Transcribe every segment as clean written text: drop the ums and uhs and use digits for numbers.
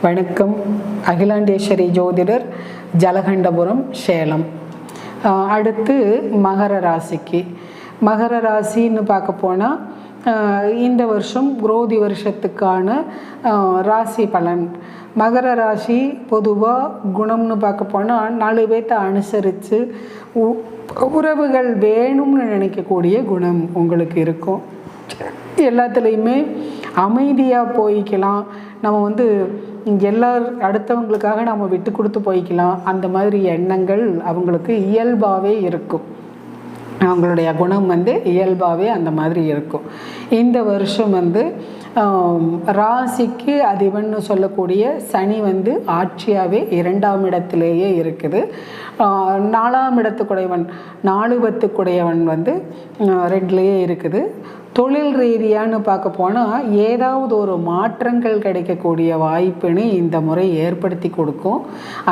வணக்கம். அகிலாண்டேஸ்வரி ஜோதிடர், ஜலகண்டபுரம், சேலம். அடுத்து மகர ராசிக்கு. மகர ராசின்னு பார்க்க போனால் இந்த வருஷம் குரோதி வருஷத்துக்கான ராசி பலன். மகர ராசி பொதுவாக குணம்னு பார்க்க போனால் 4 பேர்த்த அனுசரித்து உறவுகள் வேணும்னு நினைக்கக்கூடிய குணம் உங்களுக்கு இருக்கும். எல்லாத்துலேயுமே அமைதியாக போய்க்கலாம். நம்ம அடுத்தவங்களுக்காக நம்ம விட்டு கொடுத்து போய்க்கலாம். அந்த மாதிரி எண்ணங்கள் அவங்களுக்கு இயல்பாகவே இருக்கும். அவங்களுடைய குணம் இயல்பாகவே அந்த மாதிரி இருக்கும். இந்த வருஷம் ராசிக்கு அதிபன்னு சொல்லக்கூடிய சனி ஆட்சியாகவே 2ஆம் இடத்திலேயே இருக்குது. 4ஆம் இடத்துக்குடையவன் 4 10குடையவன் 2லேயே இருக்குது. தொழில் ரீதியான்னு பார்க்க போனால் ஏதாவது ஒரு மாற்றங்கள் கிடைக்கக்கூடிய வாய்ப்புன்னு இந்த முறை ஏற்படுத்தி கொடுக்கும்.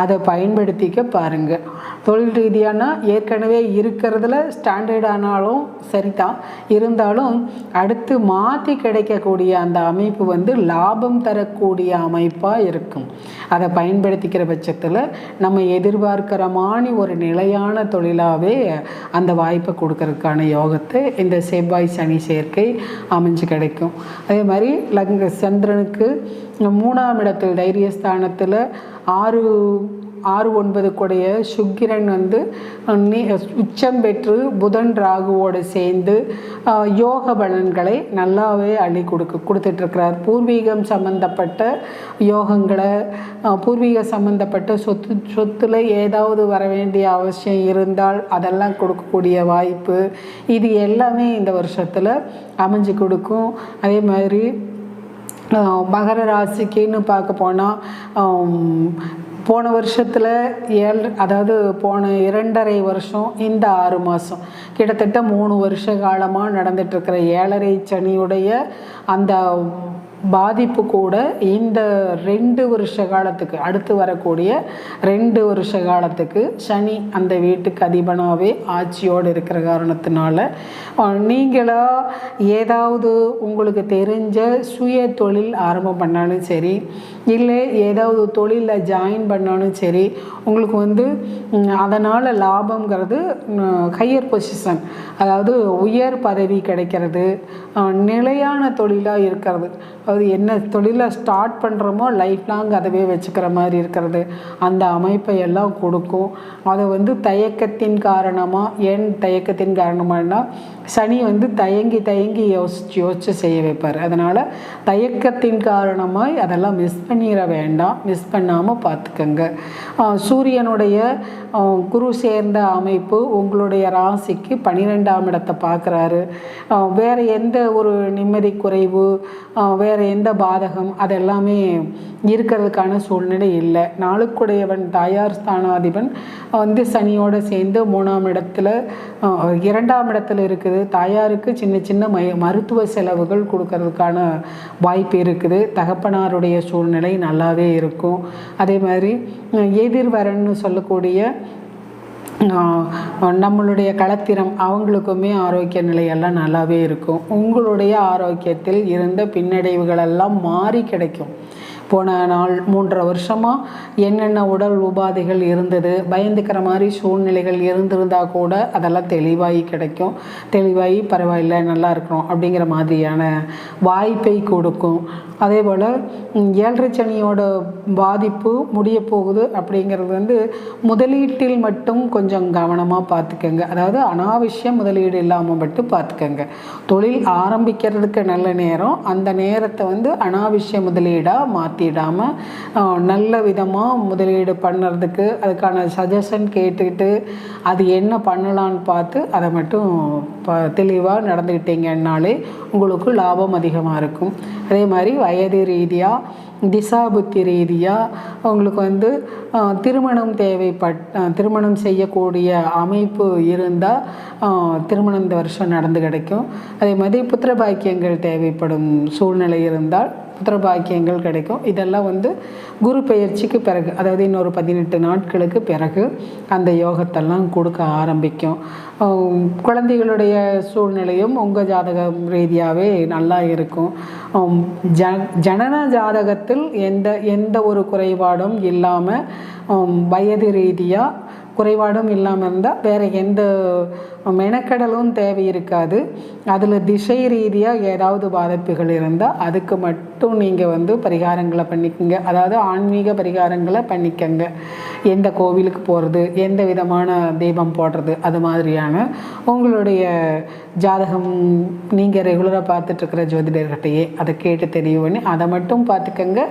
அதை பயன்படுத்திக்க பாருங்கள். தொழில் ரீதியானா ஏற்கனவே இருக்கிறதுல ஸ்டாண்டர்ட் ஆனாலும் சரிதான், இருந்தாலும் அடுத்து மாற்றி கிடைக்கக்கூடிய அந்த அமைப்பு லாபம் தரக்கூடிய அமைப்பாக இருக்கும். அதை பயன்படுத்திக்கிற பட்சத்தில் நம்ம எதிர்பார்க்கிற மாதிரி ஒரு நிலையான தொழிலாகவே அந்த வாய்ப்பை கொடுக்கறதுக்கான யோகத்தை இந்த செவ்வாய் சனி சேர்க்கை அமைஞ்சு கிடைக்கும். அதே மாதிரி சந்திரனுக்கு 3ஆம் இடத்தில் தைரியஸ்தானத்தில் 6 9 சுக்கிரன் உச்சம் பெற்று புதன் ராகுவோடு சேர்ந்து யோக பலன்களை நல்லாவே அள்ளி கொடுத்துட்ருக்கிறார். பூர்வீகம் சம்பந்தப்பட்ட யோகங்களை, பூர்வீக சம்பந்தப்பட்ட சொத்துல ஏதாவது வர வேண்டிய அவசியம் இருந்தால் அதெல்லாம் கொடுக்கக்கூடிய வாய்ப்பு, இது எல்லாமே இந்த வருஷத்தில் அமைஞ்சு கொடுக்கும். அதே மாதிரி மகர ராசிக்குன்னு பார்க்க போனால் போன வருஷத்தில் போன 2.5 வருஷம், இந்த 6 மாதம், கிட்டத்தட்ட 3 வருஷ காலமாக நடந்துட்டுருக்கிற 7.5 சனியுடைய அந்த பாதிப்பு கூட இந்த 2 வருஷ காலத்துக்கு, அடுத்து வரக்கூடிய 2 வருஷ காலத்துக்கு சனி அந்த வீட்டுக்கு அதிபனாகவே ஆட்சியோடு இருக்கிற காரணத்தினால நீங்களா ஏதாவது உங்களுக்கு தெரிஞ்ச சுய தொழில் ஆரம்பம் பண்ணாலும் சரி, இல்லை ஏதாவது தொழிலில் ஜாயின் பண்ணாலும் சரி, உங்களுக்கு அதனால் லாபங்கிறது ஹையர் பொசிஷன், அதாவது உயர் பதவி கிடைக்கிறது, நிலையான தொழிலாக இருக்கிறது. அது என்ன தொழிலை ஸ்டார்ட் பண்ணுறோமோ லைஃப் லாங் அதவே வச்சுக்கிற மாதிரி இருக்கிறது, அந்த அமைப்பை எல்லாம் கொடுக்கும். அதை தயக்கத்தின் காரணமாகனா சனி தயங்கி யோசித்து செய்ய வைப்பார். அதனால் தயக்கத்தின் காரணமாக அதெல்லாம் மிஸ் பண்ணிட வேண்டாம், மிஸ் பண்ணாமல் பார்த்துக்கோங்க. சூரியனுடைய குரு சேர்ந்த அமைப்பு உங்களுடைய ராசிக்கு 12ஆம் இடத்தை பார்க்குறாரு. வேறு எந்த ஒரு நிம்மதி குறைவு, வேறு எந்த பாதகம் அதெல்லாமே இருக்கிறதுக்கான சூழ்நிலை இல்லை. 4குடையவன் தாயார் ஸ்தானாதிபன் சனியோடு சேர்ந்து 3ஆம் இடத்துல 2ஆம் இடத்துல இருக்குது. தாயாருக்கு சின்ன சின்ன மருத்துவ செலவுகள் கொடுக்கறதுக்கான வாய்ப்பு இருக்குது. தகப்பனாருடைய சூழ்நிலை நல்லாவே இருக்கும். அதே மாதிரி எதிர்வரன்னு சொல்லக்கூடிய நம்மளுடைய களத்திரம் அவங்களுக்குமே ஆரோக்கிய நிலையெல்லாம் நல்லாவே இருக்கும். உங்களுடைய ஆரோக்கியத்தில் இருந்த பின்னடைவுகளெல்லாம் மாறி கிடைக்கும். போன 3.5 வருஷமாக என்னென்ன உடல் உபாதைகள் இருந்தது, பயந்துக்கிற மாதிரி சூழ்நிலைகள் இருந்திருந்தால் கூட அதெல்லாம் தெளிவாகி கிடைக்கும். தெளிவாகி பரவாயில்லை, நல்லா இருக்கிறோம் அப்படிங்கிற மாதிரியான வாய்ப்பை கொடுக்கும். அதே போல் 7.5 சனியோட பாதிப்பு முடிய போகுது அப்படிங்கிறது முதலீட்டில் மட்டும் கொஞ்சம் கவனமாக பார்த்துக்கங்க. அதாவது அனாவசிய முதலீடு இல்லாமல் மட்டும் பார்த்துக்கங்க. தொழில் ஆரம்பிக்கிறதுக்கு நல்ல நேரம், அந்த நேரத்தை அனாவசிய முதலீடாக மாற்றிடாமல் நல்ல விதமாக முதலீடு பண்ணுறதுக்கு அதுக்கான சஜஷன் கேட்டுக்கிட்டு அது என்ன பண்ணலான்னு பார்த்து அதை மட்டும் தெளிவாக நடந்துக்கிட்டீங்கன்னாலே உங்களுக்கு லாபம் அதிகமாக இருக்கும். அதே மாதிரி வயது ரீதியாக, திசா புத்தி ரீதியாக உங்களுக்கு திருமணம் திருமணம் செய்யக்கூடிய அமைப்பு இருந்தால் திருமணம் இந்த வருஷம் நடந்து கிடைக்கும். அதே மாதிரி புத்திர பாக்கியங்கள் தேவைப்படும் சூழ்நிலை இருந்தால் புத்திர பாக்கியங்கள் கிடைக்கும். இதெல்லாம் வந்து குரு பெயர்ச்சிக்கு பிறகு, அதாவது இன்னொரு 18 நாட்களுக்கு பிறகு அந்த யோகத்தெல்லாம் கொடுக்க ஆரம்பிக்கும். குழந்தைகளுடைய சூழ்நிலையும் உங்கள் ஜாதகம் ரீதியாகவே நல்லா இருக்கும். ஜனன ஜாதகத்தில் எந்த ஒரு குறைபாடும் இல்லாமல், வயது ரீதியாக குறைபாடும் இல்லாமல் இருந்தால் வேறு எந்த மெனக்கடலும் தேவை இருக்காது. அதில் திசை ரீதியாக ஏதாவது பாதிப்புகள் இருந்தால் அதுக்கு மட்டும் நீங்கள் வந்து பரிகாரங்களை பண்ணிக்கோங்க. அதாவது ஆன்மீக பரிகாரங்களை பண்ணிக்கங்க. எந்த கோவிலுக்கு போகிறது, எந்த விதமான தீபம் போடுறது, அது மாதிரியான உங்களுடைய ஜாதகம் நீங்கள் ரெகுலராக பார்த்துட்ருக்கிற ஜோதிடர்கிட்டையே அதை கேட்டு தெளிவு பண்ணி அதை மட்டும் பார்த்துக்கங்க.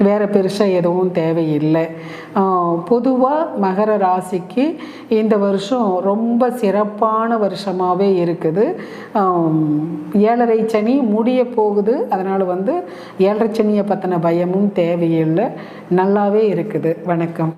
வேறு பெருசாக எதுவும் தேவையில்லை. பொதுவாக மகர ராசிக்கு இந்த வருஷம் ரொம்ப சிறப்பான வருஷமாகவே இருக்குது. 7.5 சனி முடிய போகுது. அதனால் வந்து 7.5 சனியை பற்றின பயமும் தேவையில்லை, நல்லாவே இருக்குது. வணக்கம்.